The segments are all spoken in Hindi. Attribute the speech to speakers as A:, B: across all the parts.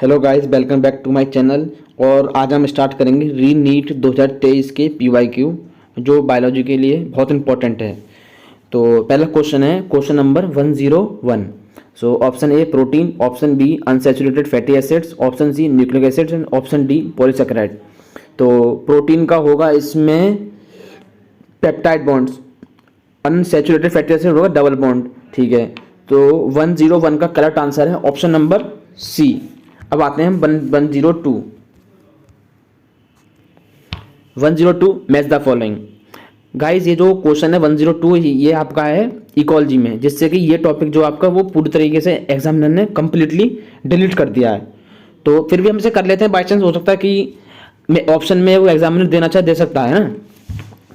A: Hello guys, welcome back to my channel. और आज हम स्टार्ट करेंगे री नीट 2023 के पीवाईक्यू जो बायोलॉजी के लिए बहुत इंपॉर्टेंट है। तो पहला क्वेश्चन है question number 101। So option A protein, option B unsaturated fatty acids, option C nucleic acids and option D polysaccharide. तो प्रोटीन का होगा इसमें peptide bonds, unsaturated fatty acid होगा डबल बॉन्ड। ठीक है, तो 101 का करेक्ट आंसर है ऑप्शन नंबर सी। अब आते हैं 102। 102 मैच द फॉलोइंग। गाइस ये जो क्वेश्चन है 102 ये आपका है इकोलॉजी में, जिससे कि ये टॉपिक जो आपका वो पूरी तरीके से एग्जामिनर ने कंप्लीटली डिलीट कर दिया है। तो फिर भी हम इसे कर लेते हैं, बाई चांस हो सकता है कि ऑप्शन में वो एग्जामिनर देना चाहे दे सकता है ना।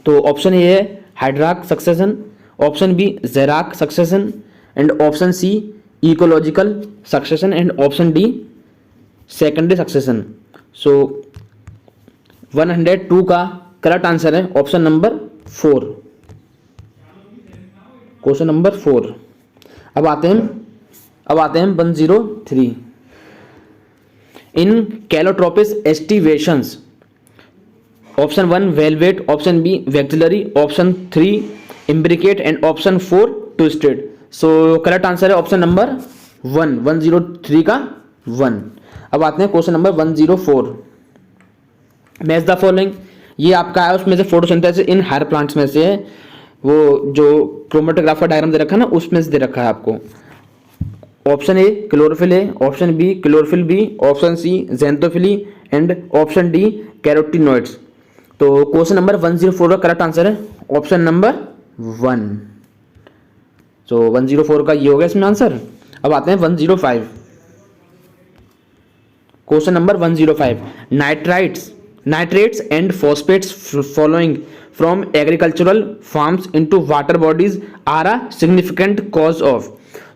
A: तो ऑप्शन ए है hydrarch succession, option B xerarch succession and option C ecological succession and option D secondary succession. So 102 का करेक्ट आंसर है ऑप्शन नंबर 4, क्वेश्चन नंबर 4। अब आते हैं 103। In Calotropis aestivations, option 1 valvate, option B vexillary, option 3 imbricate and option 4 twisted. So correct answer है ऑप्शन नंबर 1, 103 का 1। अब आते हैं question number 104। Match the following. ये आपका है उसमें से फोटोसिंथेसिस इन हायर प्लांट्स में से है, वो जो क्रोमेटोग्राफ का डायग्राम दे रखा है ना उसमें से दे रखा है आपको। Option A chlorophyll A, option B chlorophyll B, option C xanthophyll and option D carotenoids. तो क्वेश्चन नंबर 104 का करेक्ट आंसर है ऑप्शन नंबर 1। तो 104 का ये हो गया इसमें आंसर। अब आते हैं 105। Question number 105। Nitrates and phosphates flowing from agricultural farms into water bodies are a significant cause of.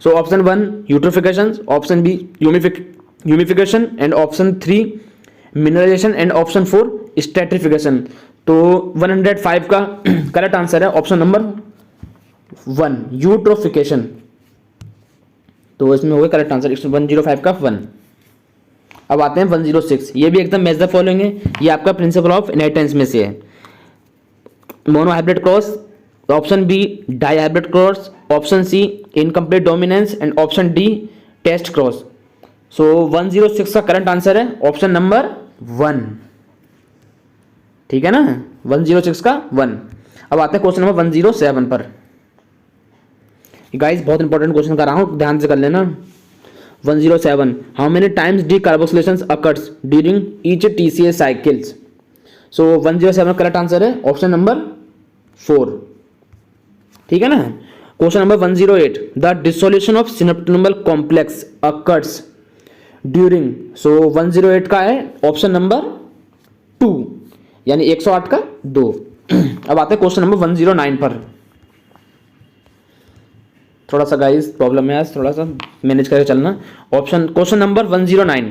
A: So option 1 eutrophication, option B humification and option 3 mineralisation and option 4 stratification. तो 105 का करेक्ट आंसर है ऑप्शन नंबर 1 यूट्रोफिकेशन। तो इसमें हो गया करेक्ट आंसर 105 का 1। अब आते हैं 106। ये भी एकदम मैच द फॉलोइंग है, ये आपका प्रिंसिपल ऑफ इनहेरिटेंस में से है। Monohybrid cross, option B dihybrid cross, option C incomplete dominance and option D test cross. So 106 का करंट आंसर है ऑप्शन नंबर 1। ठीक है ना, 106 का 1। अब आते हैं क्वेश्चन नंबर 107 पर। गाइस बहुत इंपॉर्टेंट क्वेश्चन कर रहा हूं, ध्यान से कर लेना। 107 how many times decarboxylation occurs during each TCA cycles. So 107 correct answer है ऑप्शन नंबर 4। ठीक है ना। Question number 108 the dissolution of synaptonemal complex occurs during. So 108 का है ऑप्शन नंबर 2, यानी 108 का 2। अब आते हैं क्वेश्चन नंबर 109 पर। थोड़ा सा गाइस प्रॉब्लम है आज, थोड़ा सा मैनेज करके चलना। Option question number 109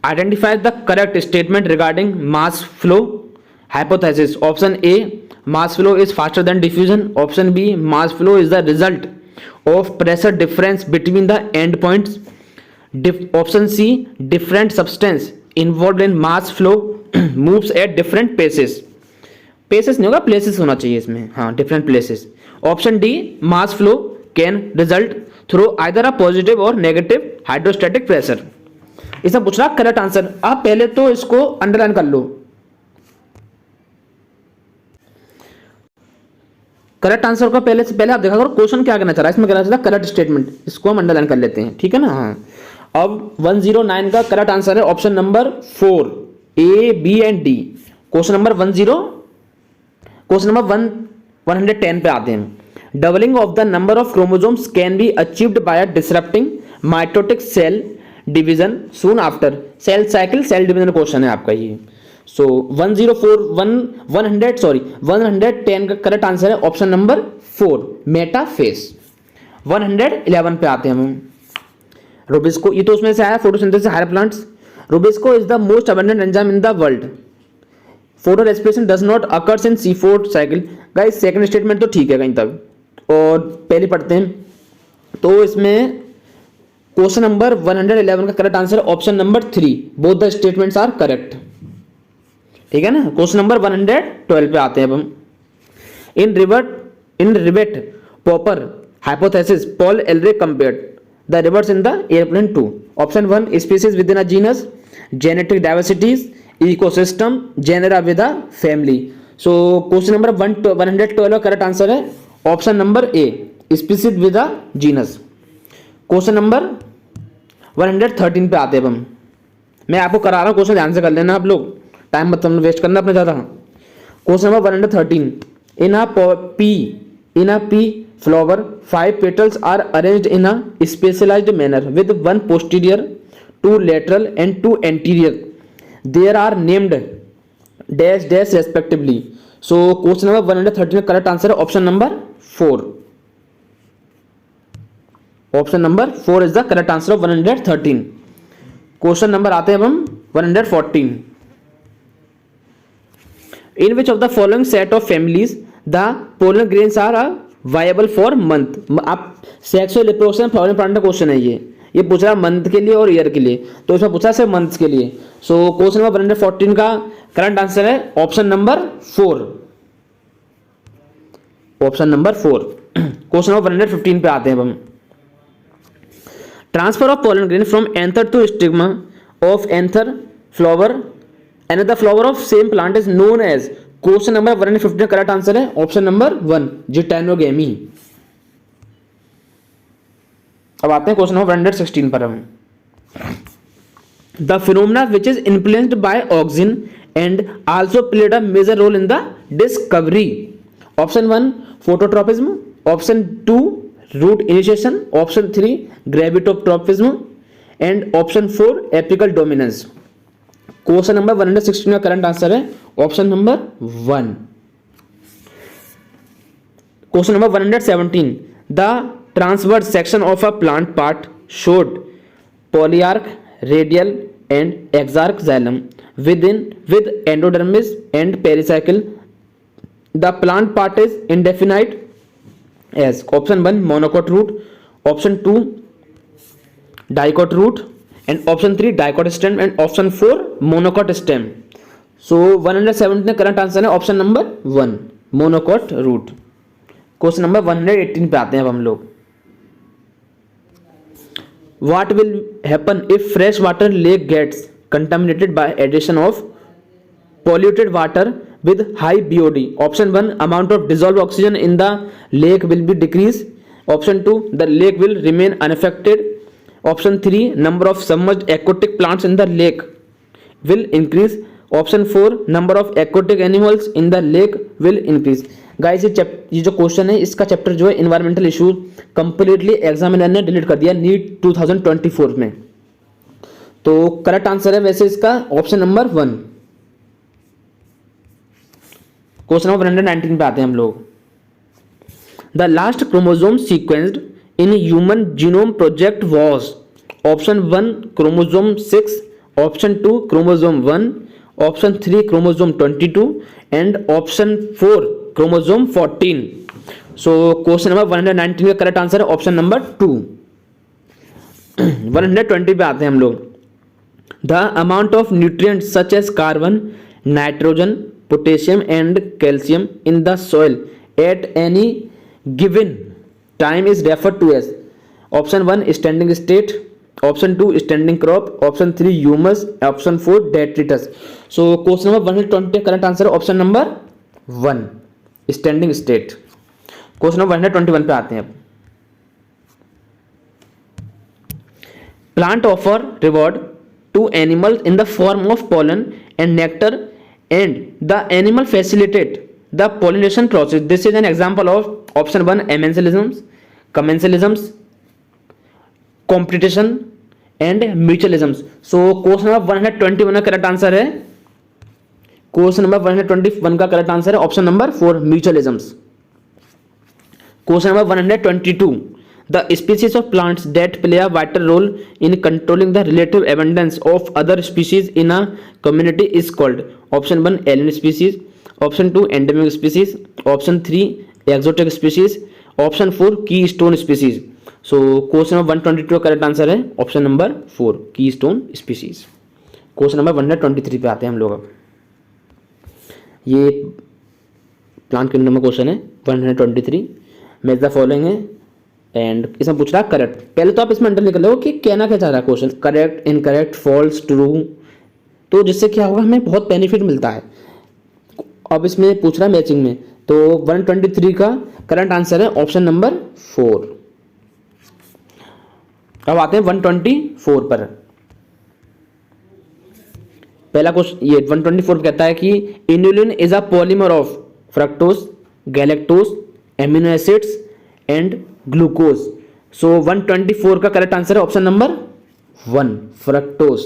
A: identify the correct statement regarding mass flow hypothesis. Option A mass flow is faster than diffusion, option B mass flow is the result of pressure difference between the end points, option C different substance involve in mass flow moves at different paces. Paces नहीं होगा, प्लेसेस होना चाहिए इसमें, हाँ different places. Option D mass flow can result through either a positive और नेगेटिव हाइड्रोस्टैटिक प्रेशर। इसका पूछ रहा करेक्ट आंसर। आप पहले तो इसको अंडरलाइन कर लो। करेक्ट आंसर का पहले से पहले आप देखा करो क्वेश्चन क्या कहना चाह रहा है। इसमें कहना चाह रहा है करेक्ट स्टेटमेंट, इसको हम अंडरलाइन कर लेते हैं। ठीक है ना। हाँ अब 109 का करेक्ट आंसर है option number 4 A, B and D। Question number 110 पे आते हैं। Doubling of the number of chromosomes can be achieved by disrupting mitotic cell division soon after cell cycle. Cell division question है आपका ये। सो 110 का करेक्ट आंसर है ऑप्शन नंबर 4 मेटाफेस। 111 पे आते हैं हम। रुबिस्को, ये तो उसमें से आया photosynthesis higher plants. Rubisco is the most abundant enzyme in the world. Photorespiration does not occurs in C4 cycle. Guys second statement तो ठीक है कहीं तक, और पहले पढ़ते हैं। तो इसमें क्वेश्चन नंबर 111 का correct answer option number 3, both the statements are correct. ठीक है ना। क्वेश्चन नंबर 112 पे आते हैं अब हम। In rivet popper hypothesis Paul Ehrlich compared the rivets in the airplane to. Option 1 species with in a genus, genetic diversities, ecosystem, genera with a family. So question number 112 correct answer है option number A, species with a genus. Question number 113 पे आते हैं हम। मैं आपको करा रहा हूँ, क्वेश्चन ध्यान से कर लेना आप लोग, टाइम मत वेस्ट करना अपने ज़्यादा। Question number 113, in a pea flower 5 petals are arranged in a specialized manner with 1 posterior, 2 lateral and 2 anterior. They are named dash dash respectively. So question number 113 का correct answer है option number 4. Option number 4 is the correct answer of 113. Question number आते हैं अब हम 114. In which of the following set of families the pollen grains are viable for month? आप सेक्सुअल रिप्रोडक्शन फॉलोइंग प्लांट का क्वेश्चन है ये पूछ रहा है मंथ के लिए और ईयर के लिए, तो इसमें पूछा सिर्फ मंथ्स के लिए। सो क्वेश्चन नंबर 114 का करंट आंसर है option number 4, option number 4। Question number 115 पे आते हैं हम। Transfer of pollen grain from anther to stigma of anther flower another flower of same plant is known as। Question number 115 correct answer है ऑप्शन नंबर 1, जिटेनोगेमी। अब आते हैं क्वेश्चन नंबर 116 पर हम। The phenomena which is influenced by auxin and also played a major role in the discovery. Option 1 phototropism, option 2 root initiation, option 3 gravitropism and option 4 apical dominance. Question number 116 का करंट आंसर है option number 1। Question number 117, the transverse section of a plant part showed polyarch, radial and exarch xylem with endodermis and pericycle. The plant part is indefinite age. Option 1 monocot root, option 2 dicot root and option 3 dicot stem and option 4 monocot stem. So 117 current answer है option number 1 monocot root. Question number 118 पे आते हैं अब हम लोग। What will happen if fresh water lake gets contaminated by addition of polluted water with high BOD? Option 1 amount of dissolved oxygen in the lake will be decreased. Option 2 the lake will remain unaffected. Option 3 number of submerged aquatic plants in the lake will increase. Option 4 number of aquatic animals in the lake will increase. Guys ये जो क्वेश्चन है इसका चैप्टर जो है इन्वायरमेंटल इशू कंप्लीटली एग्जामिनर ने डिलीट कर दिया नीट 2024 में। तो करेक्ट आंसर है वैसे इसका ऑप्शन नंबर 1। क्वेश्चन नंबर 119 पे आते हैं हम लोग। The last chromosome sequenced in human genome project was option 1 chromosome 6, option 2 chromosome 1, option 3 chromosome 22 and option 4 chromosome 14. So question number 119 का करेक्ट आंसर है ऑप्शन नंबर 2। 120 पे आते हैं हम लोग। The amount of nutrients such as carbon, nitrogen, potassium and calcium in the soil at any given time is referred to as। option 1 standing state, option 2 standing crop, option 3 humus, option 4 detritus। so question number 120 current answer है option number 1 standing state. Question number 121 पे आते हैं अब। Plant offer reward to animal in the form of pollen and nectar and the animal facilitate the pollination process. This is an example of option 1 amensalisms, commensalisms, competition and mutualisms. So question number 121 का करेक्ट आंसर है क्वेश्चन नंबर 121 का करेक्ट आंसर है option number 4 mutualisms। Question number 122, the species of plants that play a vital role in controlling the relative abundance of other species in a community is called। option 1 alien species, option 2 endemic species, option 3 exotic species, option 4 keystone species। So question number 122 का करेक्ट आंसर है option number 4 keystone species. Question number 123 पे आते हैं हम लोग। अब ये प्लांट किंगडम में क्वेश्चन है 123। मैच द फॉलोइंग है एंड इसमें पूछ रहा है करेक्ट। पहले तो आप इसमें अंडर निकल लो कि कहना क्या चाह रहा है question, correct, incorrect, false, true, तो जिससे क्या होगा हमें बहुत बेनिफिट मिलता है। अब इसमें पूछ रहा है मैचिंग में, तो 123 का करंट आंसर है ऑप्शन नंबर 4। अब आते हैं 124 पर। पहला क्वेश्चन ये 124 कहता है कि inulin is a polymer of fructose, galactose, amino acids and glucose. So 124 का करेक्ट आंसर है ऑप्शन नंबर 1 फ्रक्टोज।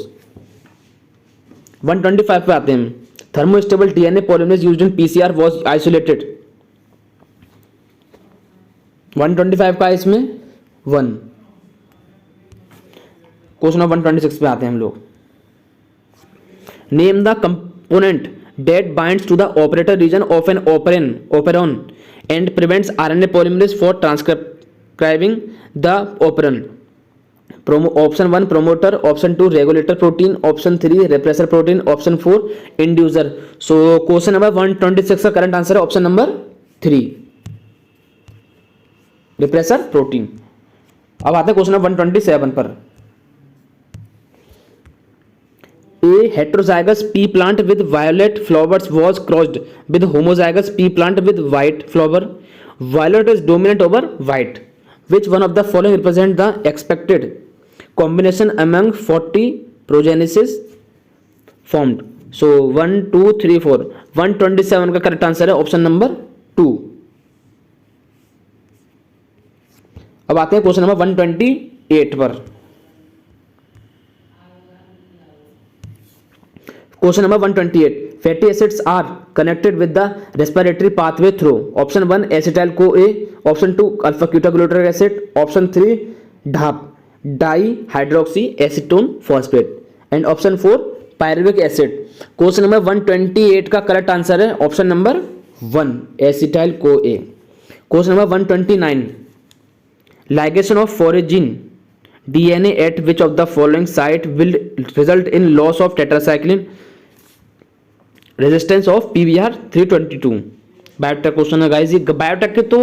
A: 125 पे आते हैं। Thermostable DNA polymerase used in PCR was isolated. 125 का इसमें 1। क्वेश्चन नंबर 126 पे आते हैं हम लोग। Name the component that binds to the operator region of an operon and prevents RNA polymerase for transcribing the operon. Option 1 promoter, option 2 regulator protein, option 3 repressor protein, option 4 inducer. So question number 126 का करंट आंसर है ऑप्शन नंबर 3 repressor protein। अब आते हैं क्वेश्चन नंबर 127 पर। A heterozygous pea plant with violet flowers was crossed with homozygous pea plant with white flower. Violet is dominant over white. Which one of the following represent the expected combination among 40 progenesis formed? So 1 2 3 4 127 का करेक्ट आंसर है ऑप्शन नंबर 2। अब आते हैं क्वेश्चन नंबर 128 पर। Question number 128. Fatty acids are connected with the respiratory pathway through option 1 acetyl CoA, option 2 alpha ketoglutarate acid, option 3 DHAP dihydroxy acetone phosphate and option 4 pyruvic acid। Question number 128 का करेक्ट आंसर है option number 1 acetyl CoA। Question number 129। ligation of foreign DNA at which of the following site will result in loss of tetracycline resistance of PBr 322। Biotech question है गाइस। ये बायोटेक के तो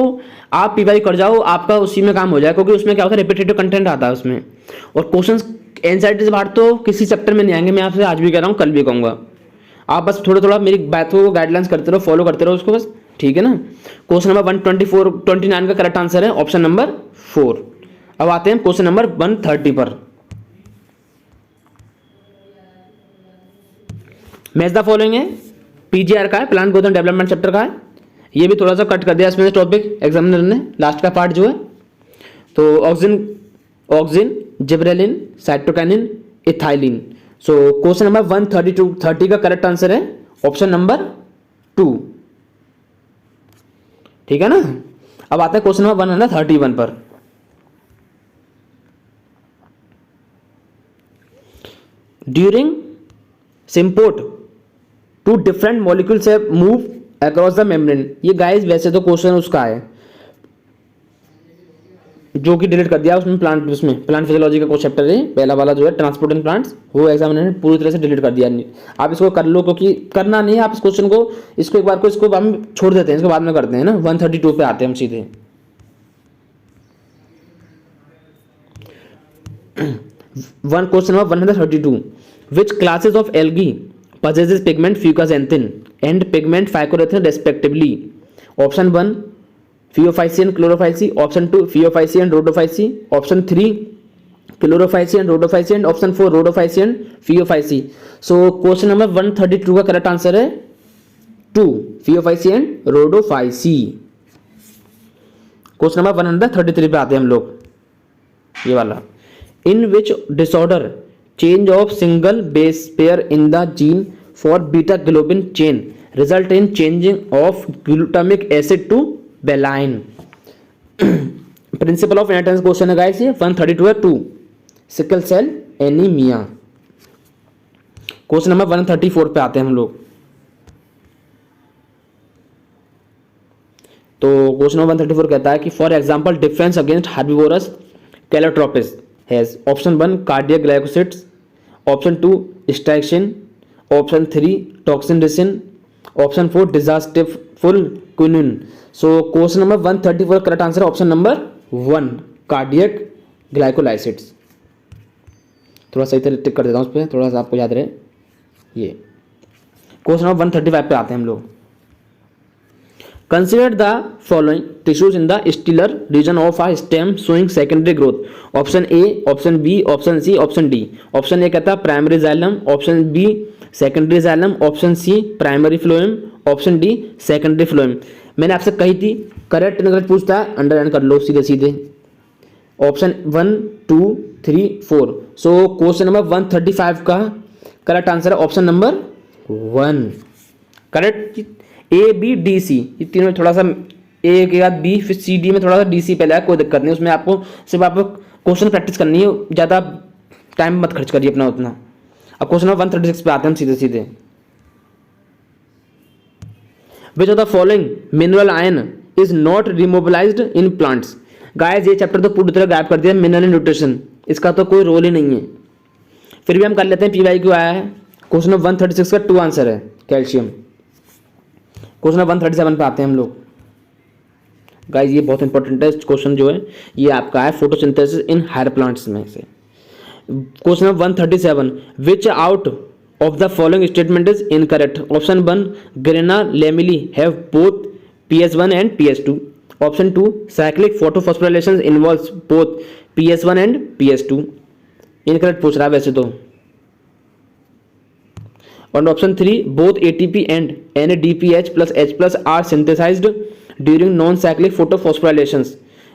A: आप पीवाई कर जाओ, आपका उसी में काम हो जाए, क्योंकि उसमें क्या होता है रिपीटेटिव कंटेंट आता है उसमें, और क्वेश्चंस एनसीईआरटी से बाहर तो किसी चैप्टर में नहीं आएंगे। मैं आपसे आज भी कह रहा हूँ, कल भी कहूँगा। आप बस थोड़ा थोड़ा मेरी बातों को गाइडलाइंस करते रहो, फॉलो करते रहो उसको बस, ठीक है ना। क्वेश्चन नंबर 129 का करेक्ट आंसर है ऑप्शन नंबर 4। अब आते हैं क्वेश्चन नंबर 130 पर। मैच द फॉलोइंग है, पीजीआर का है, plant growth and development chapter का है। ये भी थोड़ा सा कट कर दिया इसमें से टॉपिक एग्जामिनर ने, लास्ट का पार्ट जो है। तो ऑक्सिन, जिब्रेलिन, साइटोकाइनिन, इथाइलिन। सो क्वेश्चन नंबर 130 का करेक्ट आंसर है ऑप्शन नंबर 2, ठीक है ना। अब आता है क्वेश्चन नंबर 131 पर। During symport two different molecules have move across the membrane. ये गाइस वैसे तो क्वेश्चन उसका है जो कि डिलीट कर दिया उसमें, प्लांट फिजियोलॉजी का कोई चैप्टर है पहला वाला जो है ट्रांसपोर्ट इन प्लांट्स, वो एग्जामिनर ने पूरी तरह से डिलीट कर दिया। आप इसको कर लो, क्योंकि करना नहीं है आप इस क्वेश्चन को, इसको एक बार को इसको हम छोड़ देते हैं, इसको बाद में करते हैं ना। 132 पे आते हैं हम सीधे। Question number 132। Which classes of algae possesses pigment fucosanthin and pigment phycoerythrin respectively? Option 1 Phaeophyceae and Chlorophyceae, option 2 Phaeophyceae and Rhodophyceae, option 3 Chlorophyceae and Rhodophyceae and option 4 Rhodophyceae and Phaeophyceae। So question number 132 का करेक्ट आंसर है 2 Phaeophyceae and Rhodophyceae। Question number 133 पे आते हैं हम लोग, ये वाला। In which disorder change of single base pair in the gene for beta globin chain result in changing of glutamic acid to valine? Principle of inheritance question है गाइस ये। 132 है 2 sickle cell anaemia. Question number 134 पे आते हैं हम लोग। तो क्वेश्चन नंबर 134 कहता है कि for example defence against herbivorous calotropis has option 1 cardiac glycosides, option 2 distraction, option 3 toxin resin, option 4 disasterful quinine. So question number 134 correct answer है option number 1 cardiac glycosides. थोड़ा सही तरह टिक कर देता हूँ उस पर, थोड़ा सा आपको याद रहे. ये क्वेश्चन नंबर 135 पे आते हैं हम लोग. Consider the following tissues in the stellar region of a stem showing secondary growth. Option A, option B, option C, option D. Option A कहता है primary xylem, option B secondary xylem, option C primary phloem, option D secondary phloem. मैंने आपसे कही थी करेक्ट गलत पूछता है अंडरलाइन कर लो सीधे सीधे. ऑप्शन 1 2 3 4. सो क्वेश्चन नंबर 135 का करेक्ट आंसर है option number 1. Correct. A B D C ये तीनों में थोड़ा सा ए के बाद बी फिर सी डी में थोड़ा सा डी सी पहले है, कोई दिक्कत नहीं. उसमें आपको सिर्फ आपको क्वेश्चन प्रैक्टिस करनी है, ज़्यादा टाइम मत खर्च करिए अपना उतना. अब क्वेश्चन नंबर 136 पे आते हैं हम सीधे सीधे. Which of the following mineral ion is not remobilised in plants. Guys ये चैप्टर तो पूरी तरह गायब कर दिया मिनरल न्यूट्रिशन, इसका तो कोई रोल ही नहीं है. फिर भी हम कर लेते हैं. पीवाई क्यों आया है. क्वेश्चन नंबर 136 का 2 आंसर है कैल्शियम. क्वेश्चन नंबर 137 पे आते हैं हम लोग. गाइस ये बहुत इंपॉर्टेंट है क्वेश्चन जो है ये आपका है फोटोसिंथेसिस इन हायर प्लांट्स में से. Question number 137 which out of the following statement is incorrect. Option 1 grana lamellae have both PS1 and PS2. Option 2 cyclic photophosphorylation involves both PS1 and PS2. Incorrect पूछ रहा है वैसे तो. और option 3 both ATP and NADPH plus H plus are synthesized during non-cyclic photophosphorylations.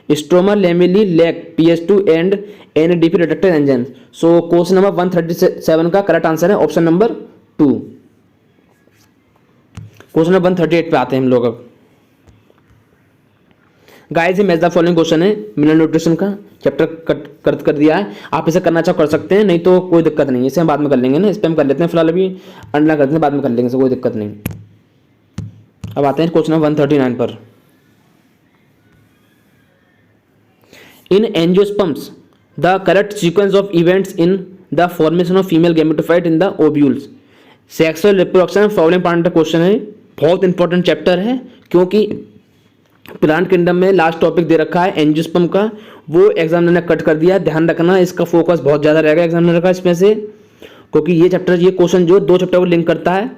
A: Stroma lamellii lack PS2 and NADP reductase enzymes. So question number 137 का करेक्ट आंसर है ऑप्शन नंबर 2. क्वेश्चन नंबर 138 पे आते हैं हम लोग. अब गाइस ये मैच द फॉलोइंग क्वेश्चन है मिनरल न्यूट्रिशन का चैप्टर कट कर दिया है. आप इसे करना चाहो कर सकते हैं, नहीं तो कोई दिक्कत नहीं है. इसे हम बाद में कर लेंगे ना, इस पर हम कर लेते हैं. फिलहाल अभी अंडरलाइन करते हैं, बाद में कर लेंगे, कोई दिक्कत नहीं. अब आते हैं क्वेश्चन नंबर 139 पर. In angiosperms the correct sequence of events in the formation of female gametophyte in the ovules. Sexual reproduction following part का क्वेश्चन है. बहुत इंपॉर्टेंट चैप्टर है क्योंकि प्लांट किंगडम में लास्ट टॉपिक दे रखा है एंजियोस्पर्म का, वो एग्जामिनर ने कट कर दिया. ध्यान रखना इसका फोकस बहुत ज़्यादा रहेगा एग्जामिनर का इसमें से, क्योंकि ये चैप्टर ये क्वेश्चन जो 2 चैप्टर को लिंक करता है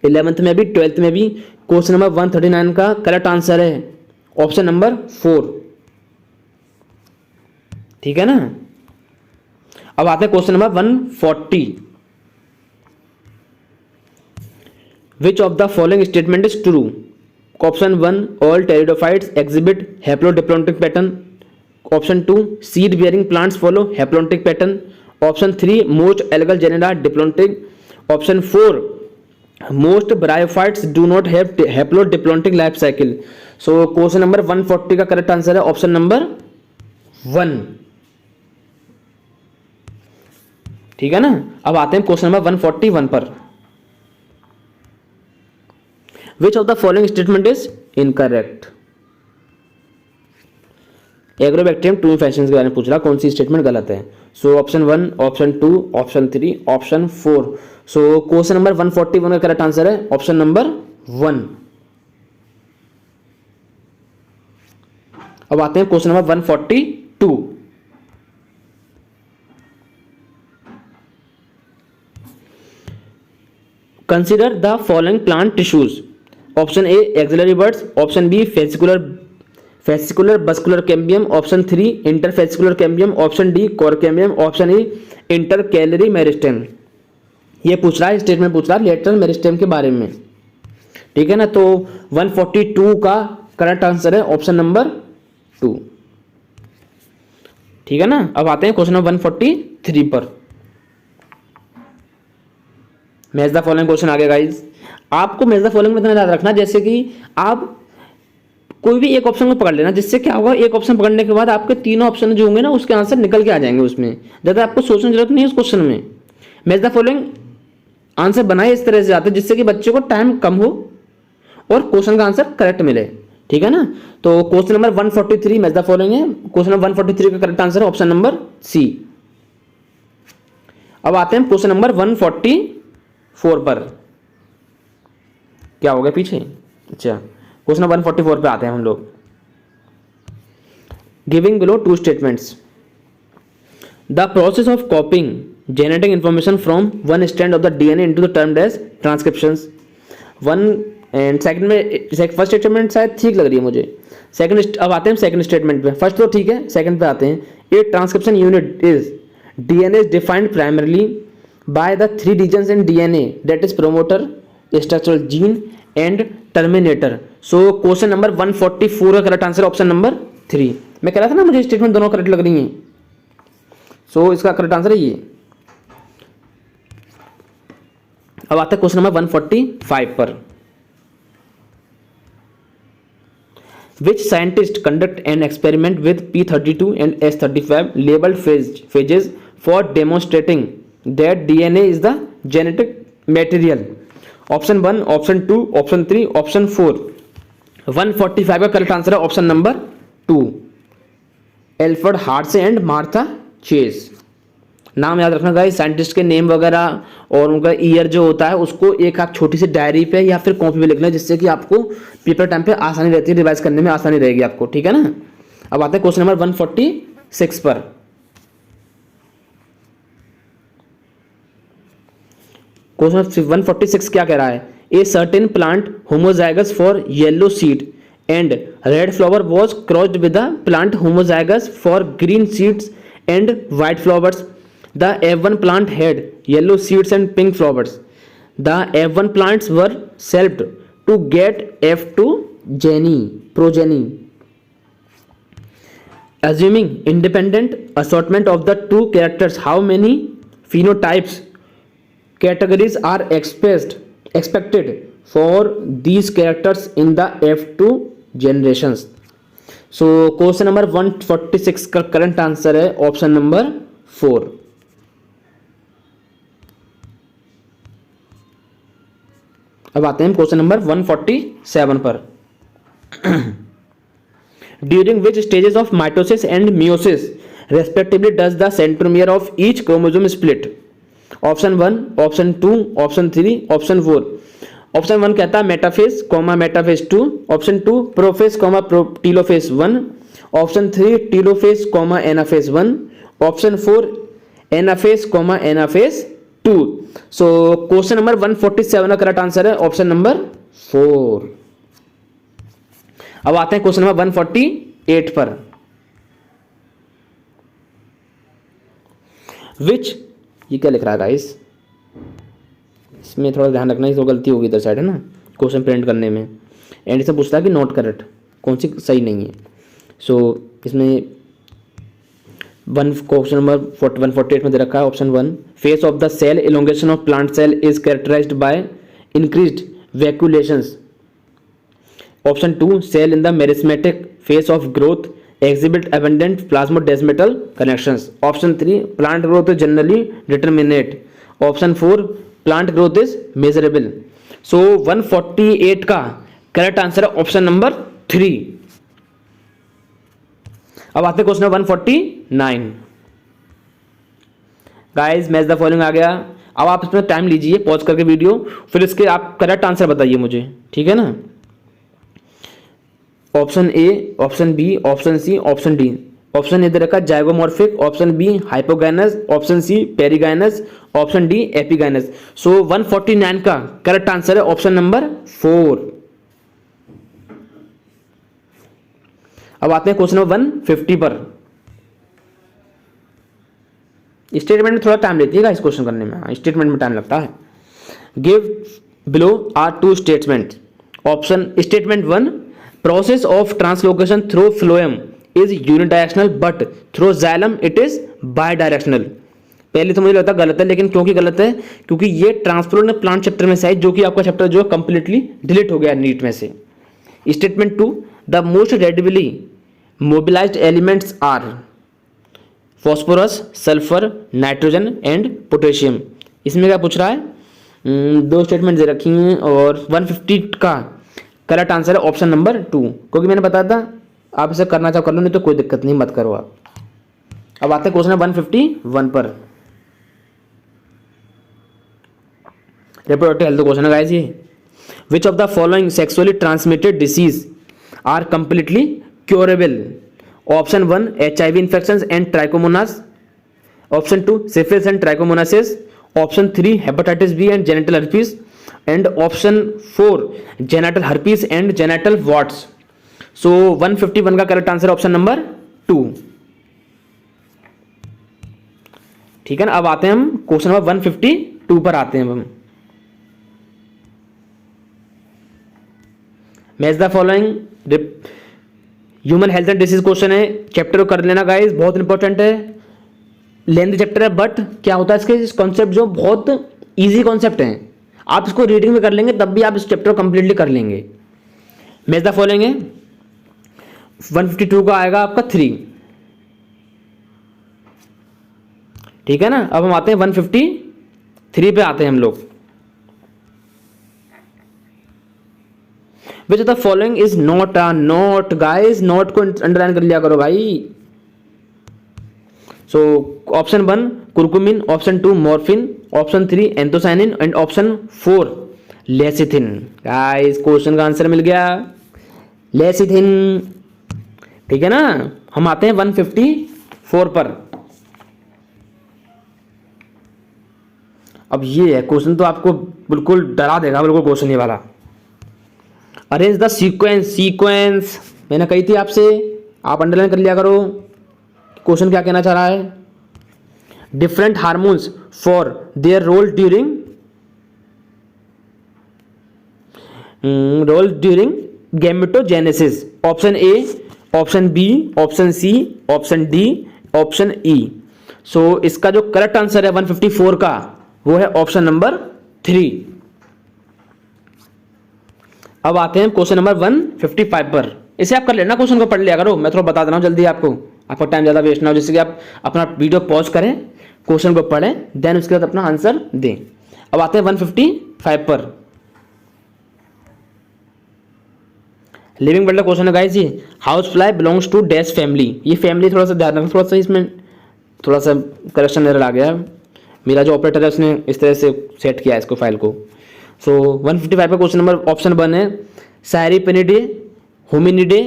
A: 11th में भी 12th में भी. क्वेश्चन नंबर 139 का करेक्ट आंसर है ऑप्शन नंबर 4. ठीक है ना. अब आते हैं question number 140. Which of the following statement is true. Option 1 all pteridophytes exhibit haplodiplontic pattern. Option 2 seed bearing plants follow haplontic pattern. Option 3 most algal genera diplontic. Option 4 most bryophytes do not have haplodiplontic life cycle. So question number 140 का करेक्ट आंसर है ऑप्शन नंबर 1. ठीक है ना. अब आते हैं क्वेश्चन नंबर 141 पर. Which of the following statement is incorrect? Agrobacterium tumefaciens के बारे में पूछ रहा, कौन सी स्टेटमेंट गलत है. So option 1, option 2, option 3, option 4. So question number 141 का करेक्ट आंसर है ऑप्शन नंबर 1. अब आते हैं question number 142. Consider the following plant tissues. Option A axillary buds. Option B fascicular vascular cambium. Option 3 interfascicular cambium. Option D cork cambium. Option E intercalary meristem. ये पूछ रहा है स्टेटमेंट पूछ रहा है लेटरल मेरिस्टेम के बारे में. ठीक है ना. तो 142 का करेक्ट आंसर है ऑप्शन नंबर 2. ठीक है ना. अब आते हैं क्वेश्चन नंबर 143 पर. मैच द फॉलोइंग क्वेश्चन आ गया गाइस. आपको मैच द फॉलोइंग में इतना याद रखना जैसे कि आप कोई भी एक ऑप्शन को पकड़ लेना, जिससे क्या होगा एक ऑप्शन पकड़ने के बाद आपके तीनों ऑप्शन जो होंगे ना उसके आंसर निकल के आ जाएंगे. उसमें ज़्यादा आपको सोचने की जरूरत नहीं है उस क्वेश्चन में. मैच द फॉलोइंग आंसर बनाए इस तरह से आते हैं जिससे कि बच्चे को टाइम कम हो और क्वेश्चन का आंसर करेक्ट मिले. ठीक है ना। तो question number 143 match the following है, क्वेश्चन नंबर 143 का करेक्ट आंसर है ऑप्शन नंबर सी। अब आते हैं क्वेश्चन नंबर 144 पर। क्या हो गया पीछे, अच्छा क्वेश्चन नंबर 144 पे आते हैं हम लोग। Giving below two statements, the process of copying genetic information from one strand of the DNA into the termed as transcriptions. One and second में फर्स्ट स्टेटमेंट शायद ठीक लग रही है मुझे, सेकंड अब आते हैं सेकंड स्टेटमेंट पे। फर्स्ट तो ठीक है, सेकंड पे आते हैं। A transcription unit is DNA is defined primarily by the three regions in DNA that is promoter, structural gene and terminator. So question number 144 का करेक्ट आंसर ऑप्शन नंबर 3। मैं कह रहा था ना मुझे स्टेटमेंट दोनों करेक्ट लग रही हैं, सो इसका करेक्ट आंसर है ये। अब आता है क्वेश्चन नंबर 145 पर। Which scientist conduct an experiment with P32 and S35 labeled phages for demonstrating that DNA is the genetic material? Option 1, option 2, option 3, option 4। 145 का करेक्ट आंसर है option number 2, Alfred hearts and Martha chase. नाम याद रखना गाइस, साइंटिस्ट के नेम वगैरह और उनका ईयर जो होता है उसको एक आप छोटी सी डायरी पे या फिर कॉपी पे लिखना, जिससे कि आपको पेपर टाइम पे आसानी रहती है, रिवाइज करने में आसानी रहेगी आपको, ठीक है ना। अब आते हैं क्वेश्चन नंबर 146 पर। क्वेश्चन 146 क्या कह रहा है? A certain plant homozygous for yellow seed and red flower was crossed with the plant homozygous for green seeds and white flowers. The F1 plant had yellow seeds and pink flowers. The F1 plants were shelved to get F2 progeny. Assuming independent assortment of the two characters, how many phenotypes categories are expected for these characters in the F2 generations? So question number 146 का करंट आंसर है ऑप्शन नंबर 4। अब आते हैं क्वेश्चन नंबर 147 पर। During which stages of mitosis and meiosis respectively does the centromere of each chromosome split? Option 1, option 2, option 3, option 4। Option 1 कहता है metaphase comma metaphase 2, option 2 prophase comma telophase 1, option 3 telophase comma anaphase 1, option 4 anaphase comma anaphase 2। सो क्वेश्चन नंबर 147 का करेक्ट आंसर है ऑप्शन नंबर 4। अब आते हैं क्वेश्चन नंबर 148 पर। विच, ये क्या लिख रहा है गाइस, इसमें थोड़ा ध्यान रखना, इसको गलती होगी इधर साइड है ना क्वेश्चन प्रिंट करने में, एंड इससे पूछता है कि नॉट करेक्ट कौन सी सही नहीं है। सो इसमें क्वेश्चन नंबर 148 में दे रखा है option 1, phase of the cell elongation of plant cell is characterised by increased vacuolations. Option 2, cell in the meristematic phase of growth exhibit abundant plasmodesmatal connections. Option 3, plant growth is generally determinate. Option 4, plant growth is measurable. So 148 का करेक्ट आंसर है ऑप्शन नंबर 3। अब आते हैं question 149। Guys match the following आ गया। अब आप इसमें टाइम लीजिए पॉज करके वीडियो, फिर इसके आप करेक्ट आंसर बताइए मुझे, ठीक है ना। Option A, option B, option C, option D. Option A दे रखा zygomorphic, option B hypogynous, option C perigynous, option D epigynous. So 149 का करेक्ट आंसर है ऑप्शन नंबर 4। अब आते हैं क्वेश्चन नंबर 150 पर। स्टेटमेंट में थोड़ा टाइम लेती है इस क्वेश्चन करने में, स्टेटमेंट में टाइम लगता है। Give below are two statement. Option statement 1, process of translocation through phloem is unidirectional but through xylem it is bidirectional। पहले तो मुझे लगता गलत है, लेकिन क्योंकि गलत है क्योंकि ये ट्रांसफ्लोर ने प्लांट चैप्टर में से है, जो कि आपका चैप्टर जो है कंप्लीटली डिलीट हो गया नीट में से। Statement 2, the most readily mobilised elements are phosphorus, sulphur, nitrogen and potassium. इसमें क्या पूछ रहा है, दो स्टेटमेंट दे रखी हैं और 150 का करेक्ट आंसर है ऑप्शन नंबर 2, क्योंकि मैंने बताया था आप इसे करना चाहो कर लो, नहीं तो कोई दिक्कत नहीं, मत करो आप। अब आते हैं क्वेश्चन 151 पर। रिप्रोडक्टिव हेल्थ क्वेश्चन है गाइस ये। Which of the following sexually transmitted diseases are completely curable? Option 1 HIV infection and trichomonas, option 2 syphilis and trichomoniasis, option 3 hepatitis B and genital herpes, and option 4 genital herpes and genital warts. So 151 का करेक्ट आंसर ऑप्शन नंबर 2। ठीक है ना। अब आते हैं हम क्वेश्चन नंबर 152 पर आते हैं हम। Match the following human health and disease question है, चैप्टर को कर लेना गाइस, बहुत इंपॉर्टेंट है, लेंथ चैप्टर है, बट क्या होता है इसके कॉन्सेप्ट जो बहुत इजी कॉन्सेप्ट हैं, आप इसको रीडिंग में कर लेंगे तब भी आप इस चैप्टर को कंप्लीटली कर लेंगे। मैच द फॉलोइंग है, 152 का आएगा आपका 3। ठीक है ना। अब हम आते हैं 153 पे आते हैं हम लोग। Which the following is not not guys, not को अंडरलाइन कर लिया करो भाई। सो option 1 curcumin, option 2 morphine, option 3 anthocyanin and option 4 lecithin. Guys question का आंसर मिल गया, लेसिथिन। ठीक है ना। हम आते हैं 154 पर। अब ये है क्वेश्चन तो आपको बिल्कुल डरा देगा, बिल्कुल क्वेश्चन ये वाला। अरेंज द सीक्वेंस मैंने कही थी आपसे, आप अंडरलाइन कर लिया करो। क्वेश्चन क्या कहना चाह रहा है? Different hormones for their role during gametogenesis. Option A, option B, option C, option D, option E. So इसका जो करेक्ट आंसर है 154 का वो है ऑप्शन नंबर 3। अब आते हैं क्वेश्चन नंबर 155 पर। इसे आप कर लेना, क्वेश्चन को पढ़ लिया करो, मैं थोड़ा बता दे रहा हूं जल्दी आपको, आपका टाइम ज़्यादा वेस्ट ना हो, जिससे कि आप अपना वीडियो पॉज करें, क्वेश्चन को पढ़ें, देन उसके बाद अपना आंसर दें। अब आते हैं 155 पर। लिविंग वर्ल्ड का क्वेश्चन है गाइस ये। House fly belongs to dash family. ये फैमिली थोड़ा सा ध्यान रखना, थोड़ा सा इसमें थोड़ा सा करेक्शन एरर आ गया, मेरा जो ऑपरेटर है उसने इस तरह से सेट किया है इसको फाइल को। सो 155 का क्वेश्चन नंबर ऑप्शन 1 है साइरिपेनिडे, होमिनिडे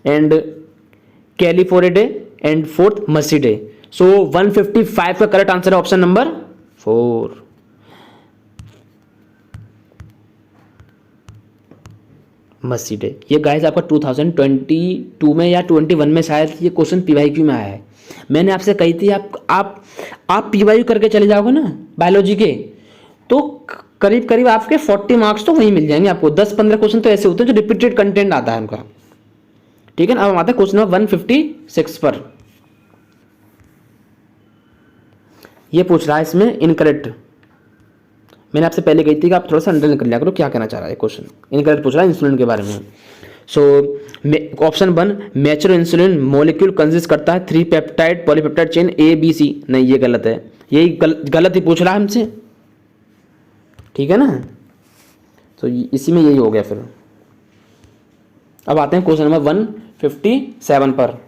A: एंड कैलिफोरिडे एंड 4th मर्सिडे। सो 155 का करेक्ट आंसर है ऑप्शन नंबर 4। मर्सिडे। ये गाइस आपका 2022 में या 21 में शायद ये क्वेश्चन पीवाईक्यू में आया है। मैंने आपसे कही थी आप पीवाईक्यू करके चले जाओगे ना बायोलॉजी के, तो करीब करीब आपके 40 मार्क्स तो वहीं मिल जाएंगे आपको। 10-15 क्वेश्चन तो ऐसे होते हैं जो रिपीटेड कंटेंट आता है उनका। ठीक है ना। अब हम आते हैं क्वेश्चन नंबर 156 पर। ये पूछ रहा है इसमें इनकरेक्ट। मैंने आपसे पहले कही थी कि आप थोड़ा सा अंडरलाइन कर लिया करो क्या कहना चाह रहा है क्वेश्चन। इनकरेक्ट पूछ रहा है इंसुलिन के बारे में। So option 1 mature insulin molecule consist करता है 3 पेप्टाइड पॉलीपेप्टाइड चेन ABC। नहीं, ये गलत है, यही गलत ही पूछ रहा है हमसे। ठीक है ना। तो इसी में यही हो गया फिर। अब आते हैं क्वेश्चन नंबर 157 पर।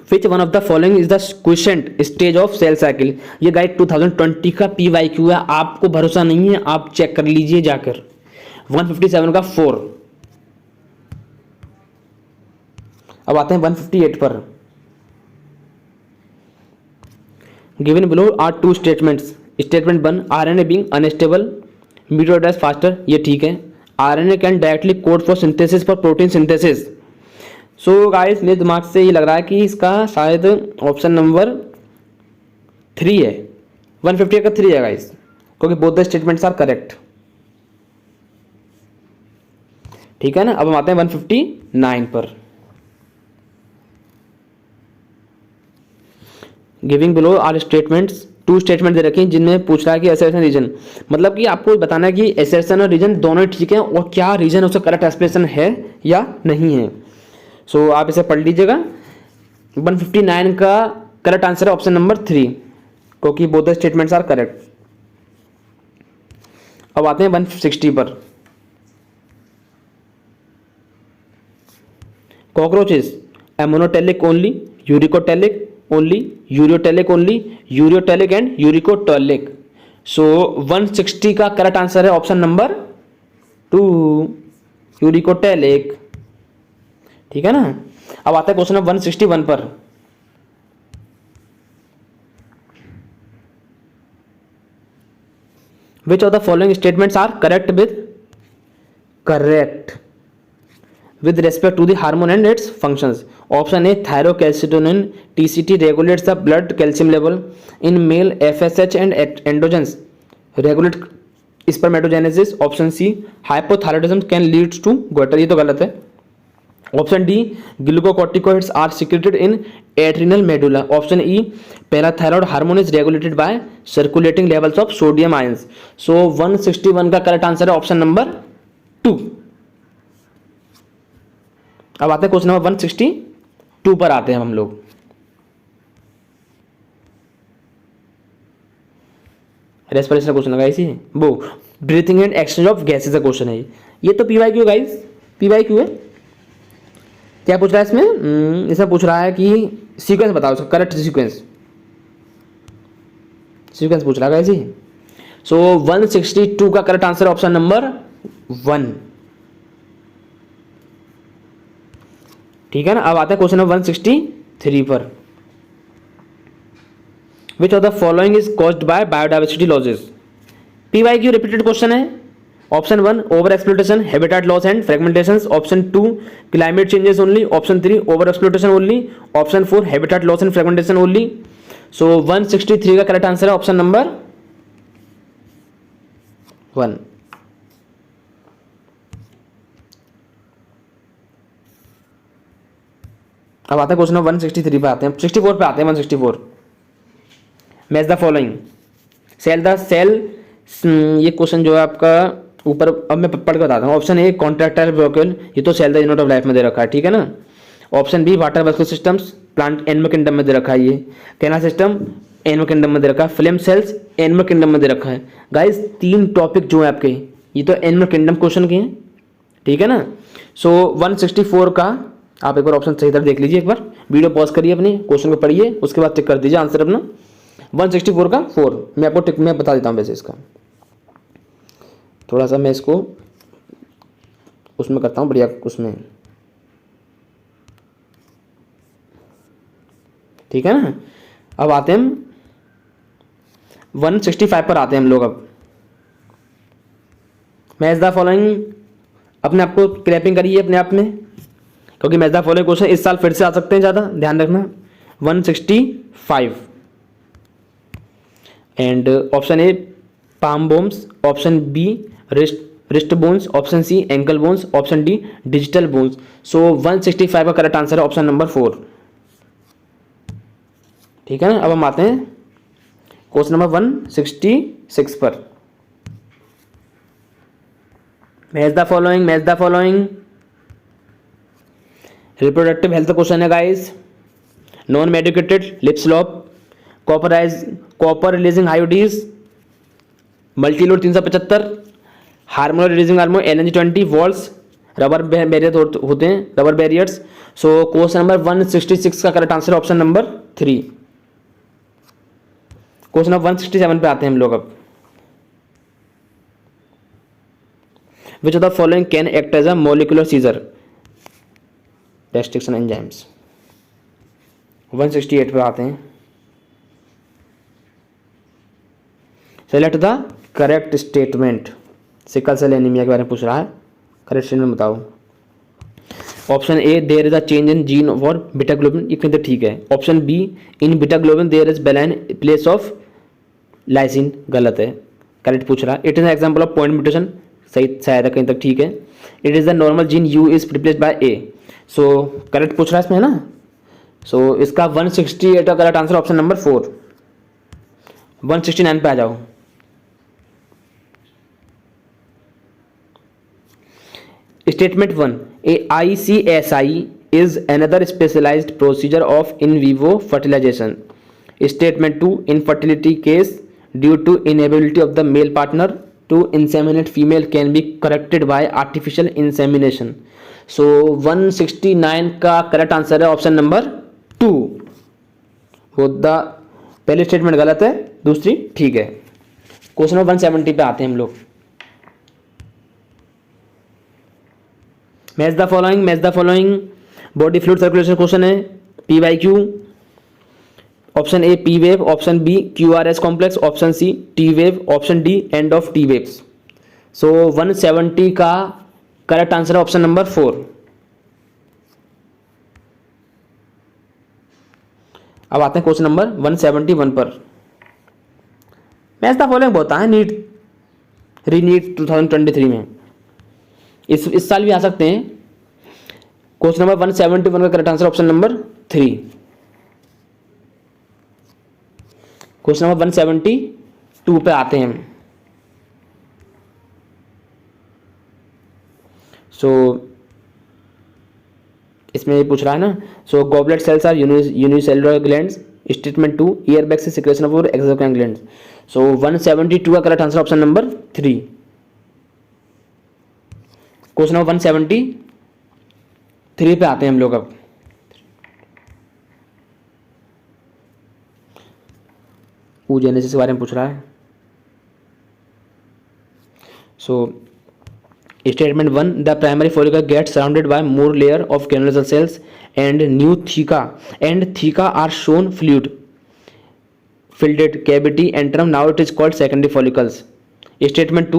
A: Which one of the following is the quiescent stage of cell cycle? ये गाइड 2020 का PYQ है, आपको भरोसा नहीं है आप चेक कर लीजिए जाकर। 157 का 4। अब आते हैं 158 पर। Given below are 2 statements. Statement 1 RNA being unstable mutates faster, ये ठीक है। RNA can directly code for synthesis for protein synthesis. So guys मेरे दिमाग से ये लग रहा है कि इसका शायद ऑप्शन नंबर 3 है। 158 का 3 है गाइस, क्योंकि both the statements are correct. ठीक है ना। अब हम आते हैं 159 पर। Giving below are statements, 2 statement दे रखे हैं जिनमें पूछ रहा है कि एसेशन रीजन, मतलब कि आपको बताना है कि एसेशन और रीजन दोनों ठीक है और क्या रीजन उसका करेक्ट एक्सप्रेशन है या नहीं है। सो आप इसे पढ़ लीजिएगा। 159 का करेक्ट आंसर है ऑप्शन नंबर 3, क्योंकि both the statements are correct. अब आते हैं 160 पर। Cockroaches ammonotelic only, uricotelic only, ureotelic only, ureotelic and uricotelic. So 160 का करेक्ट आंसर है ऑप्शन नंबर 2, यूरिकोटेलिक। ठीक है ना। अब आता है क्वेश्चन नंबर 161 पर। Which of the following statements are correct with respect to the hormone and its functions? Option A, thyrocalcitonin TCT regulates the blood calcium level in male, FSH and androgens regulate spermatogenesis. Option C, hypothyroidism can lead to goiter, ये तो गलत है। Option D, glucocorticoids are secreted in adrenal medulla. Option E, parathyroid hormone is regulated by circulating levels of sodium ions. So 161 का करेक्ट आंसर है ऑप्शन नंबर 2। अब आते हैं क्वेश्चन नंबर 162 पर आते हैं हम लोग। रेस्पिरेशन का क्वेश्चन लगा इसी वो breathing and exchange of gases का क्वेश्चन है ये तो पीवाईक्यू गाइस, पीवाईक्यू है। क्या पूछ रहा है इसमें? इसमें पूछ रहा है कि सीक्वेंस बताओ, इसका करेक्ट सीक्वेंस पूछ रहा है जी। सो 162 का करेक्ट आंसर ऑप्शन नंबर 1। ठीक है ना। अब आता है क्वेश्चन नंबर 163 पर। Which of the following is caused by biodiversity losses? PYQ repeated question है। Option 1, over exploitation, habitat loss and fragmentation. Option 2, climate changes only. Option 3, over exploitation only. Option 4, habitat loss and fragmentation only. So 163 का करेक्ट आंसर है ऑप्शन नंबर 1। अब आता है क्वेश्चन नंबर 163 पे आते हैं, 64 पे आते हैं। 164, match the following cell the cell. ये क्वेश्चन जो है आपका ऊपर, अब मैं पढ़ के बताता हूँ। ऑप्शन ए, कॉन्ट्रैक्टाइल ब्रोक्यूल, ये तो cell the unit of life में दे रखा है। ठीक है ना। Option B, water vascular systems, plant animal kingdom में दे रखा है। ये कैनाल सिस्टम एनिमल किंगडम में दे रखा है। फ्लेम सेल्स एनिमल किंगडम में दे रखा है। गाइस 3 टॉपिक जो है आपके ये तो एनिमल किंगडम क्वेश्चन के हैं। ठीक है ना। सो 164 का आप एक बार ऑप्शन सही तरह देख लीजिए, एक बार वीडियो पॉज करिए, अपने क्वेश्चन को पढ़िए, उसके बाद टिक कर दीजिए आंसर अपना। 164 का 4 मैं आपको टिक में बता देता हूँ। वैसे इसका थोड़ा सा मैं इसको उसमें करता हूँ, बढ़िया उसमें। ठीक है ना। अब आते हैं हम 165 पर आते हैं हम लोग। अब मैच द फॉलोइंग, अपने आप को क्लैपिंग करिए अपने आप में, क्योंकि मैच द फॉलोइंग क्वेश्चन इस साल फिर से आ सकते हैं, ज़्यादा ध्यान रखना। 165 and option A, palm bones. Option B, wrist bones. Option C, ankle bones. Option D, digital bones. So 165 का करेक्ट आंसर है ऑप्शन नंबर 4। ठीक है ना। अब हम आते हैं क्वेश्चन नंबर 166 पर। Match the following reproductive health question है guys. Non medicated Lippes loop, copper releasing IUDs, multiload 375, hormone releasing hormone LNG20, वॉल्स, रबर बैरियर होते हैं, rubber barriers. So question number 166 का correct answer option number 3। Question number 167 पे आते हैं हम लोग। अब which of the following can act as a molecular scissors restriction enzymes. 168 पे आते हैं। Select the correct statement. Sickle cell anaemia के बारे में पूछ रहा है, करेक्ट स्टेटमेंट बताओ। Option A, there is a change in gene for beta globin, ये कहते ठीक है। Option B, in beta globin there is valine place of lysine, गलत है। करेक्ट पूछ रहा है। It is an example of point mutation, सही शायद कहीं तक ठीक है। It is the normal gene U is replaced by A. So correct पूछ रहा है इसमें, है ना। सो इसका 168 का करेक्ट आंसर ऑप्शन नंबर 4। 169 पे आ जाओ। Statement 1, A ICSI is another specialized procedure of in vivo fertilization. Statement 2, infertility case due to inability of the male partner to inseminate female can be corrected by artificial insemination. So 169 का करेक्ट आंसर है ऑप्शन नंबर 2. वो द पहली स्टेटमेंट गलत है, दूसरी ठीक है. क्वेश्चन नंबर 170 पे आते हैं हम लोग. Match the following body fluid circulation question है. P by Q. Option A P wave, option B Q R S complex, option C T wave, option D end of T waves. So 170 का करेक्ट आंसर है ऑप्शन नंबर 4. अब आते हैं क्वेश्चन नंबर 171 पर. मैच द फॉलोइंग होता है नीट रीनीट 2023 में. इस साल भी आ सकते हैं. क्वेश्चन नंबर 171 का correct answer option number 3. Question number 172 पे आते हैं. सो इसमें ये पूछ रहा है ना. So goblet cells are unicellular glands. Statement 2, ear bag से secretion of exocrine glands. So 172 का correct answer option number 3. Question number 173 पे आते हैं हम लोग. अब oogenesis के बारे में पूछ रहा है. So statement 1, the primary follicle get surrounded by more layer of granular cells and new theca are shown fluid filled cavity antrum, now it is called secondary follicles. Statement 2,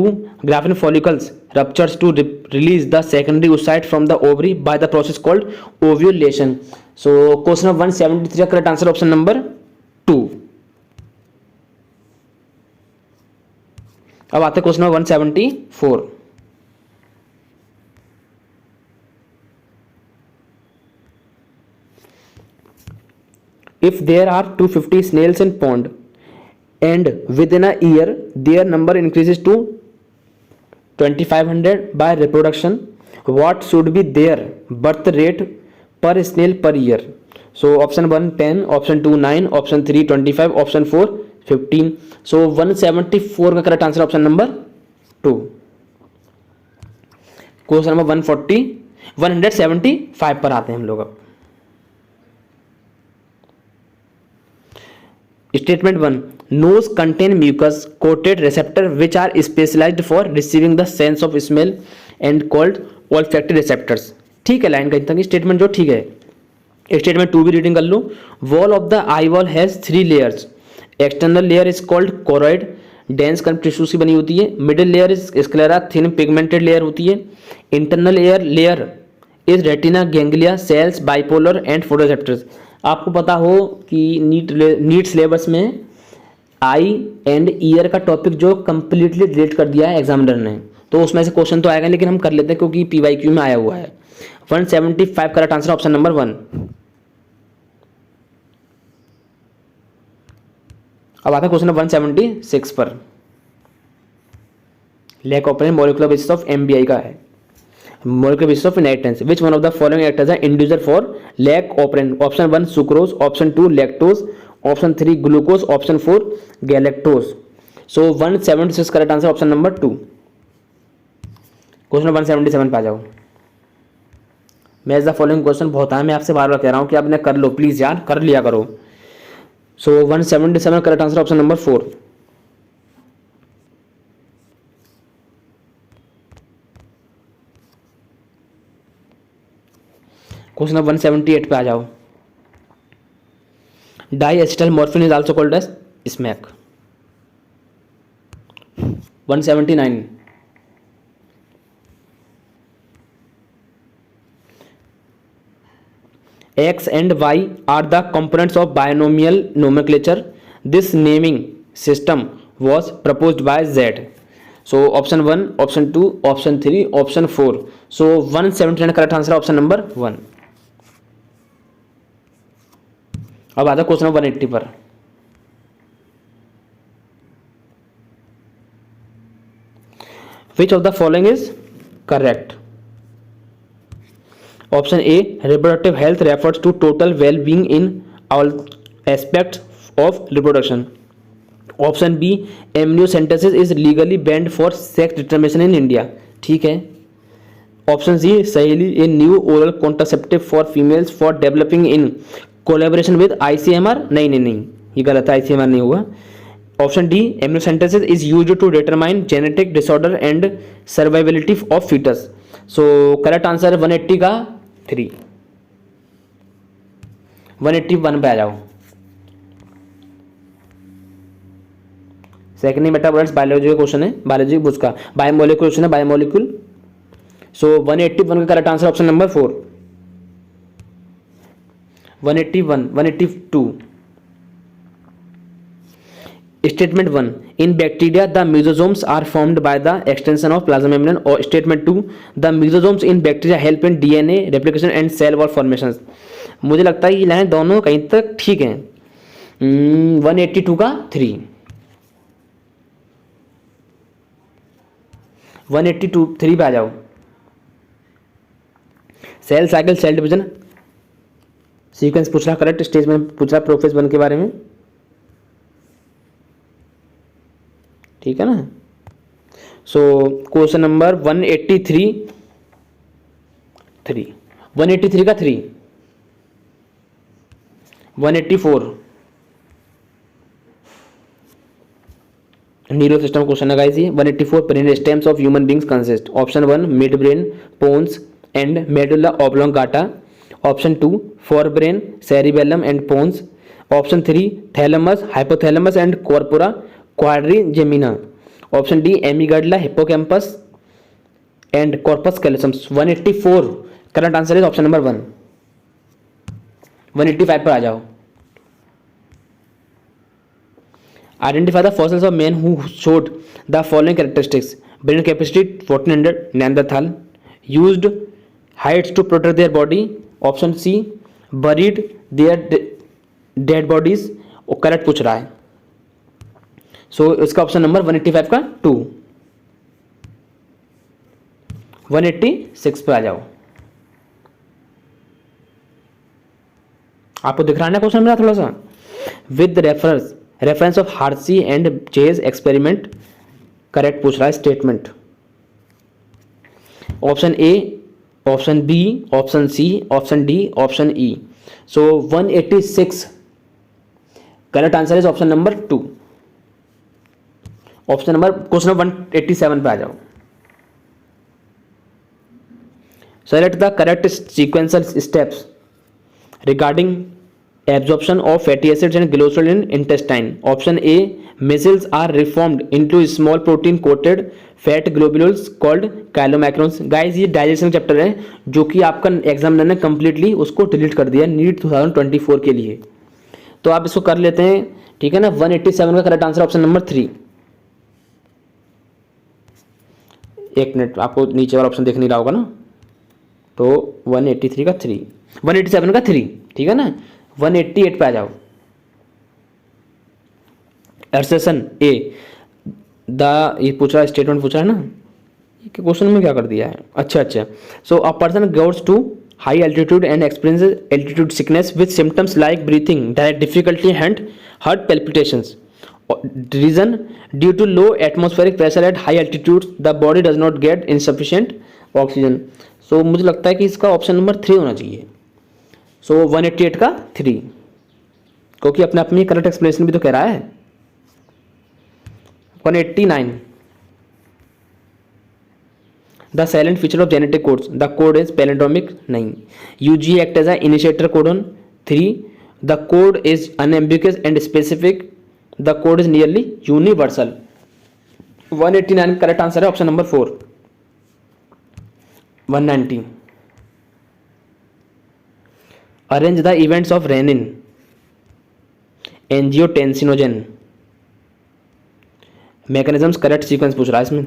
A: Graafian follicles ruptures to release the secondary oocyte from the ovary by the process called ovulation. So question of 173 correct answer option number 2. अब आते हैं question number 174. If there are 250 snails in pond and within a year their number increases to 2500 by reproduction, what should be their birth rate per snail per year? So option 1 10, option 2 9, option 3 25, option 4 15. So 174 का correct answer option number 2. Question number 175 पर आते हैं हम लोग. अब statement 1, nose contain mucus coated receptor which are specialized for receiving the sense of smell and called olfactory receptors. ठीक है, लाइन कहीं तक स्टेटमेंट जो ठीक है. स्टेटमेंट 2 भी रीडिंग कर लो. Wall of the eye wall has 3 layers. External layer is called choroid, dense connective tissue से बनी होती है. Middle layer is sclera, thin pigmented layer होती है. Internal layer is retina, ganglia, cells, bipolar and photoreceptors. आपको पता हो कि नीट सिलेबस में आई एंड ईयर का टॉपिक जो कंप्लीटली डिलीट कर दिया है एग्जामिनर ने, तो उसमें से क्वेश्चन तो आएगा, लेकिन हम कर लेते हैं क्योंकि पीवाईक्यू में आया हुआ है. 175 करेक्ट आंसर ऑप्शन नंबर 1. अब आता है क्वेश्चन नंबर 176 पर. Lac operon molecular basis of MBI का है. molecular basis of inheritance. Which one of the following act as an inducer for lac operand? Option 1 sucrose, option 2 lactose, option 3 glucose, option 4 galactose. So 176 correct answer option number 2. Question 177 पे आ जाओ. मैच द फॉलोइंग क्वेश्चन बहुत है, मैं आपसे बार बार कह रहा हूँ कि आपने कर लो, प्लीज यार कर लिया करो. So 177 correct answer option number 4. Question number 178 पे आ जाओ. Diacetyl morphine is also called as smack. 179. X and Y are the components of binomial nomenclature. This naming system was proposed by Z. So option 1, option 2, option 3, option 4. So 179 correct answer option number 1. अब आता है क्वेश्चन नंबर 180 पर. Which of the following is correct? Option A reproductive health refers to total well being in all aspects of reproduction. Option B amniocentesis is legally banned for sex determination in India. ठीक है. Option C Saheli a new oral contraceptive for females for developing in collaboration with ICMR. नहीं नहीं नहीं, ये गलत है, आईसीएमआर नहीं होगा. Option D amniocentesis is used to determine genetic disorder and survivability of foetus. So correct answer 180 का 3. 181 पे आ जाओ. सेकंड मेटाबॉलाइट्स बायोलॉजी का क्वेश्चन है, बायोलॉजी बुक्स का बायोमोलिक्यूल क्वेश्चन है, बायोमोलिक्यूल. सो 181 का correct answer option number 4. 181 182. Statement 1. In bacteria, the mesosomes are formed by the extension of plasma membrane. और statement 2. The mesosomes in bacteria help in DNA replication and cell wall formations. मुझे लगता है ये लाइन दोनों कहीं तक ठीक हैं. 182 का 3. 182 3 पे आ जाओ. Cell cycle cell division sequence पूछ रहा, करेक्ट स्टेज में पूछ रहा प्रोफेस 1 के बारे में. ठीक है ना. सो क्वेश्चन नंबर 183 3. 183 का 3. 184 न्यूरो सिस्टम क्वेश्चन है गाइस ये. 184 brain stems of human beings consist. Option 1 mid brain, pons and medulla oblongata. Option 2 fore brain, cerebellum and pons. Option 3 thalamus, hypothalamus and corpora quadrigemina. Option D amygdala, hippocampus and corpus callosum. 184 correct answer is option number 1. 185 पर आ जाओ. Identify the fossils of man who showed the following characteristics. Brain capacity 1400 नेanderthal. Used hides to protect their body. Option C buried their dead bodies. और करेक्ट पूछ रहा है. सो इसका ऑप्शन नंबर 185 का 2. 186 पे आ जाओ. आपको दिख रहा है ना क्वेश्चन मेरा थोड़ा सा. With reference of Hershey and Chase experiment. Correct पूछ रहा है statement. Option A, option B, option C, option D, option E. So 186 correct answer is option number 2. Option number question number 187 पे आ जाओ. Select the correct sequential steps regarding absorption of fatty acids and glycerol in intestine. Option A micelles are reformed into small protein coated fat globules called chylomicrons. Guys ये डाइजेशन चैप्टर है जो कि आपका एग्जामिनर ने कंप्लीटली उसको डिलीट कर दिया नीट 2024 के लिए. तो आप इसको कर लेते हैं. ठीक है ना. 187 का करेक्ट आंसर ऑप्शन नंबर 3. एक मिनट, आपको नीचे वाला ऑप्शन देख नहीं रहा होगा ना. तो 183 का 3, 187 का 3. ठीक है ना. 188 पे आ जाओ. एर्सेसन ए द ये पूछ रहा है, स्टेटमेंट पूछ रहा है ना. ये क्वेश्चन में क्या कर दिया है. अच्छा. So a person goes to high altitude and experiences altitude sickness with symptoms like breathing difficulty and heart palpitations. Reason due to low atmospheric pressure at high altitudes the body does not get insufficient oxygen. So मुझे लगता है कि इसका ऑप्शन नंबर 3 होना चाहिए. So 188 का 3 क्योंकि अपने आप में करेक्ट एक्सप्लेनेशन भी तो कह रहा है. 189 the salient feature of genetic codes. The code is palindromic. नहीं. UG act as a initiator codon. 3 the code is unambiguous and specific. The code is nearly universal. 189 correct answer है option number 4. 190 arrange the events of renin angiotensinogen mechanisms. Correct sequence पूछ रहा है इसमें.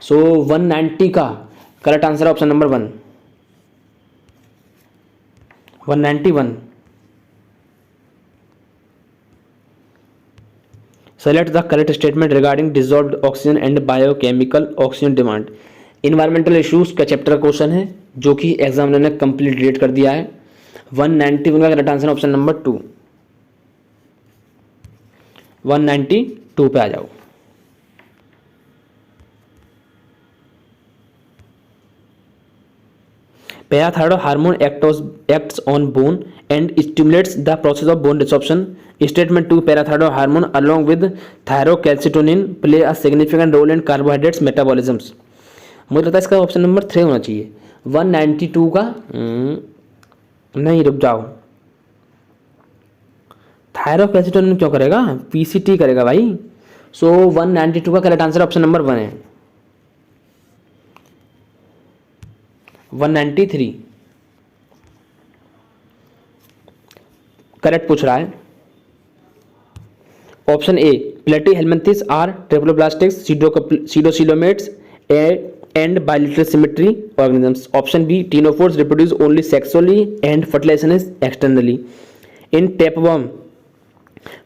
A: सो 190 का करेक्ट आंसर है option number 1. 191 Select the correct statement regarding dissolved oxygen and biochemical oxygen demand. Environmental issues का चैप्टर का क्वेश्चन है जो कि एग्जामिनर ने कंप्लीट रेट कर दिया है। 191 का करेक्ट आंसर ऑप्शन नंबर 2। 192 पे आ जाओ। Parathyroid hormone acts on bone and stimulates the process of bone resorption. Statement 2, parathyroid hormone along with thyrocalcitonin play a significant role in carbohydrates metabolisms. मुझे लगता है इसका ऑप्शन नंबर 3 होना चाहिए। 192 का नहीं, रुक जाओ, थायरोकैल्सिटोनिन क्यों करेगा, पीसीटी करेगा भाई। सो 192 का करेक्ट आंसर ऑप्शन नंबर 1 है। 193 करेक्ट पूछ रहा है। Option A, platyhelminthes are triploblastics pseudocoelomates and bilateral symmetry organisms. Option B, ctenophores reproduce only sexually and fertilization is externally. In tapeworm,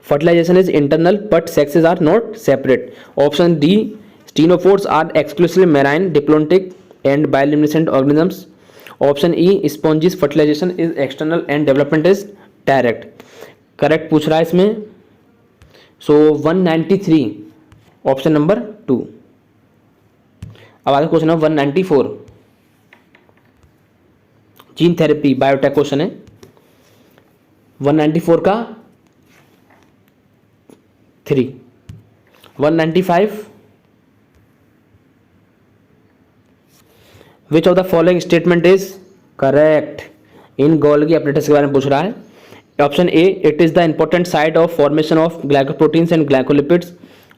A: fertilization is internal but sexes are not separate. Option D, ctenophores are exclusively marine, diplontic and bioluminescent organisms. Option E, sponges fertilization is external and development is direct. Correct पूछ रहा है इसमें। सो 193 ऑप्शन नंबर 2। अब आगे क्वेश्चन है 194, जीन थेरेपी बायोटेक क्वेश्चन है। 194 का 3। 195, which of the following statement is correct. इन गोल्गी एपरेटस के बारे में पूछ रहा है। Option A, it is the important site of formation of glycoproteins and glycolipids.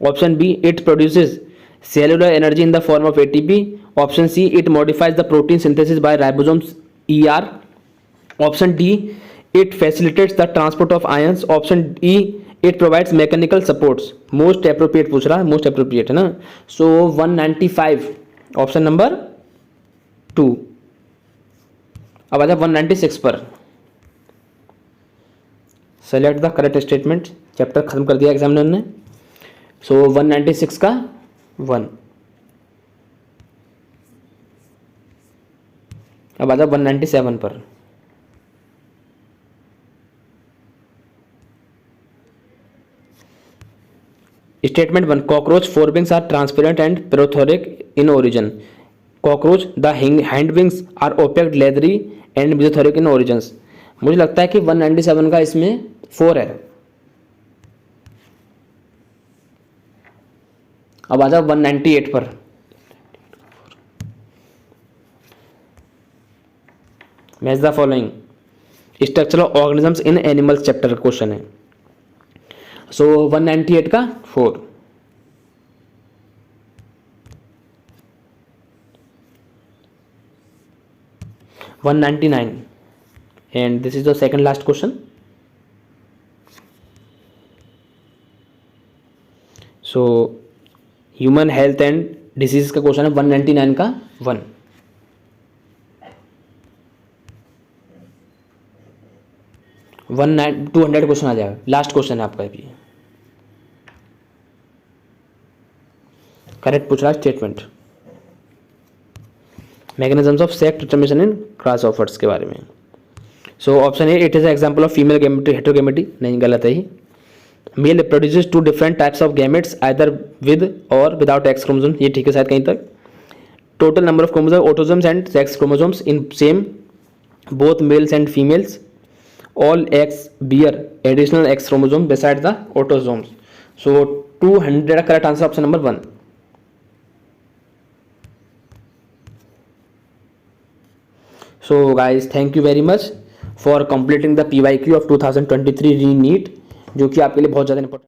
A: Option B, it produces cellular energy in the form of ATP. Option C, it modifies the protein synthesis by ribosomes ER. Option D, it facilitates the transport of ions. Option E, it provides mechanical supports. Most appropriate पूछ रहा है, most appropriate है ना। So 195 option number 2। अब आ जाए 196 पर। Select the correct statement. Chapter खत्म कर दिया एग्जामिनर ने। सो 196 का 1। अब आ जाओ 197 पर। Statement 1, cockroach fore wings are transparent and prothoracic in origin. Cockroach the hind wings are opaque, leathery and mesothoracic in origin. मुझे लगता है कि 197 का इसमें 4 है। अब आ जाओ 198 पर। Match the following structure of organisms in animals chapter का क्वेश्चन है। सो 198 का 4। $199 and this is the second last question. So human health and disease का क्वेश्चन है 199 का 1। वन 200 क्वेश्चन आ जाएगा। लास्ट क्वेश्चन है आपका भी। करेक्ट पूछ रहा है statement, mechanisms of sex determination in grasshoppers के बारे में। So option A, it is example of female gamety heterogamety. नहीं, गलत है ही। Male produces 2 different types of gametes either with और विदाउट एक्स क्रोमोसोम। ये ठीक है शायद कहीं तक। Total number of chromosome autosomes and sex chromosomes in same both males and females. All X bear additional X chromosome beside the autosomes. So 200 correct answer option number 1। So guys thank you very much for completing the PYQ of 2023 री नीट, जो कि आपके लिए बहुत ज़्यादा इंपॉर्टेंट